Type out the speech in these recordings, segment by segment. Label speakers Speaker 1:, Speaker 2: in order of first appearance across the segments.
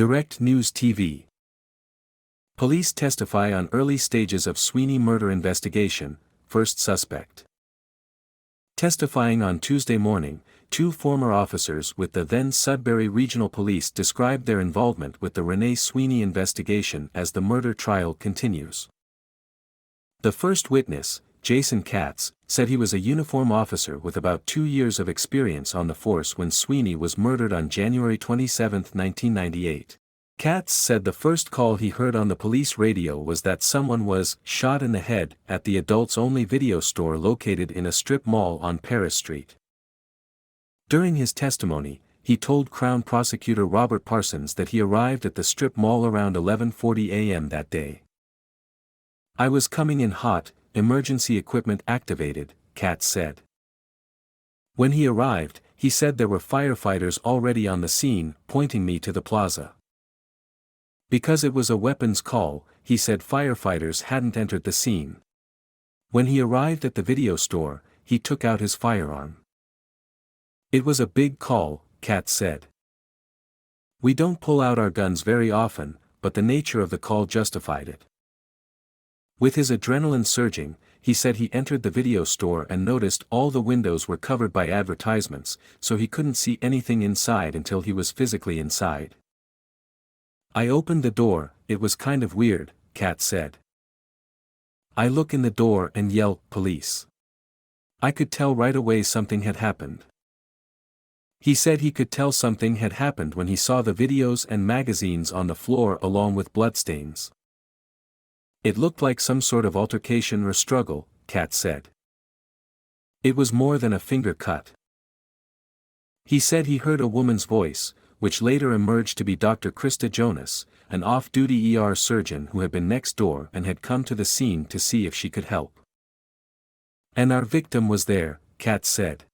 Speaker 1: Direct News TV. Police testify on early stages of Sweeney murder investigation, first suspect. Testifying on Tuesday morning, two former officers with the then Sudbury Regional Police described their involvement with the Renee Sweeney investigation as the murder trial continues. The first witness, Jason Katz, said he was a uniform officer with about 2 years of experience on the force when Sweeney was murdered on January 27, 1998. Katz said the first call he heard on the police radio was that someone was shot in the head at the adults-only video store located in a strip mall on Paris Street. During his testimony, he told Crown Prosecutor Robert Parsons that he arrived at the strip mall around 11:40 a.m. that day. "I was coming in hot, emergency equipment activated," Katz said. When he arrived, he said there were firefighters already on the scene, pointing me to the plaza. Because it was a weapons call, he said firefighters hadn't entered the scene. When he arrived at the video store, he took out his firearm. "It was a big call," Katz said. "We don't pull out our guns very often, but the nature of the call justified it." With his adrenaline surging, he said he entered the video store and noticed all the windows were covered by advertisements, so he couldn't see anything inside until he was physically inside. "I opened the door, it was kind of weird," Katz said. "I look in the door and yell, 'Police.' I could tell right away something had happened." He said he could tell something had happened when he saw the videos and magazines on the floor along with bloodstains. "It looked like some sort of altercation or struggle," Katz said. "It was more than a finger cut." He said he heard a woman's voice, which later emerged to be Dr. Krista Jonas, an off-duty ER surgeon who had been next door and had come to the scene to see if she could help. "And our victim was there," Katz said.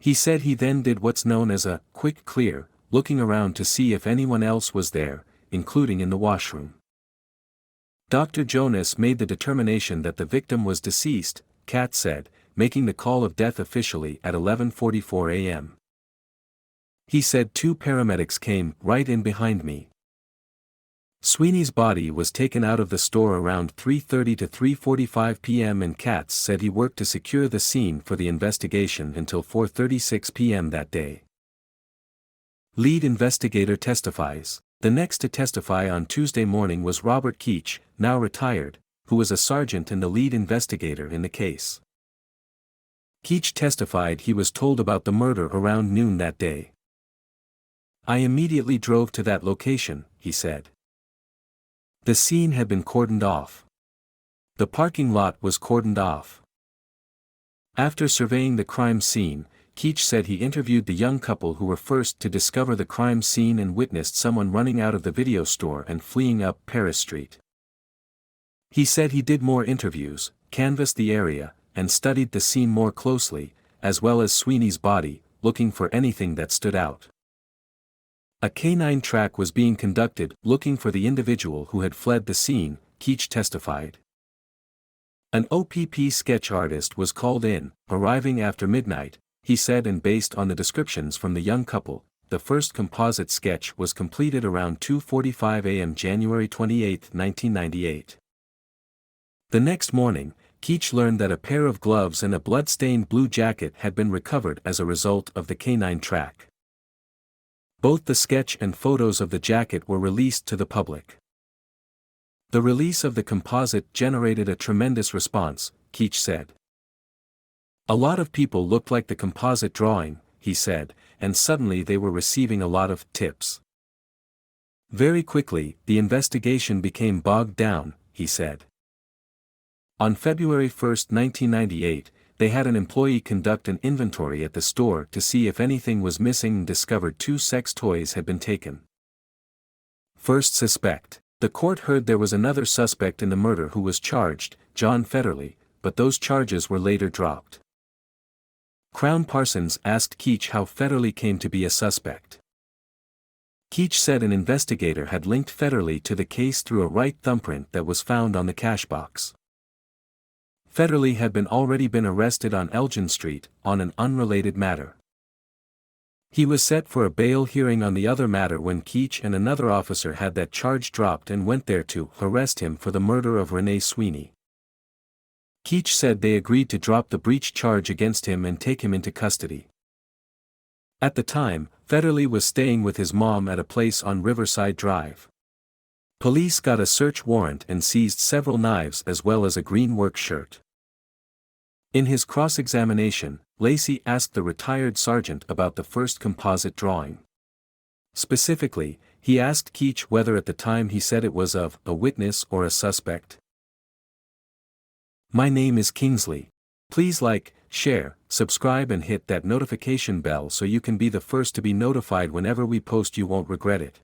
Speaker 1: He said he then did what's known as a quick clear, looking around to see if anyone else was there, including in the washroom. Dr. Jonas made the determination that the victim was deceased, Katz said, making the call of death officially at 11:44 a.m. He said 2 paramedics came right in behind me. Sweeney's body was taken out of the store around 3:30 to 3:45 p.m. and Katz said he worked to secure the scene for the investigation until 4:36 p.m. that day. Lead investigator testifies. The next to testify on Tuesday morning was Robert Keach, now retired, who was a sergeant and the lead investigator in the case. Keach testified he was told about the murder around noon that day. "I immediately drove to that location," he said. "The scene had been cordoned off. The parking lot was cordoned off." After surveying the crime scene, Keach said he interviewed the young couple who were first to discover the crime scene and witnessed someone running out of the video store and fleeing up Paris Street. He said he did more interviews, canvassed the area, and studied the scene more closely, as well as Sweeney's body, looking for anything that stood out. A canine track was being conducted, looking for the individual who had fled the scene, Keach testified. An OPP sketch artist was called in, arriving after midnight, he said, and based on the descriptions from the young couple, the first composite sketch was completed around 2:45 a.m. January 28, 1998. The next morning, Keach learned that a pair of gloves and a blood-stained blue jacket had been recovered as a result of the canine track. Both the sketch and photos of the jacket were released to the public. The release of the composite generated a tremendous response, Keach said. "A lot of people looked like the composite drawing," he said, and suddenly they were receiving a lot of tips. "Very quickly, the investigation became bogged down," he said. On February 1, 1998, they had an employee conduct an inventory at the store to see if anything was missing and discovered 2 sex toys had been taken. First suspect. The court heard there was another suspect in the murder who was charged, John Federley, but those charges were later dropped. Crown Parsons asked Keach how Federley came to be a suspect. Keach said an investigator had linked Federley to the case through a right thumbprint that was found on the cash box. Federley had already been arrested on Elgin Street, on an unrelated matter. He was set for a bail hearing on the other matter when Keach and another officer had that charge dropped and went there to arrest him for the murder of Renee Sweeney. Keach said they agreed to drop the breach charge against him and take him into custody. At the time, Federley was staying with his mom at a place on Riverside Drive. Police got a search warrant and seized several knives as well as a green work shirt. In his cross-examination, Lacey asked the retired sergeant about the first composite drawing. Specifically, he asked Keach whether at the time he said it was of a witness or a suspect. My name is Kingsley. Please like, share, subscribe and hit that notification bell so you can be the first to be notified whenever we post. You won't regret it.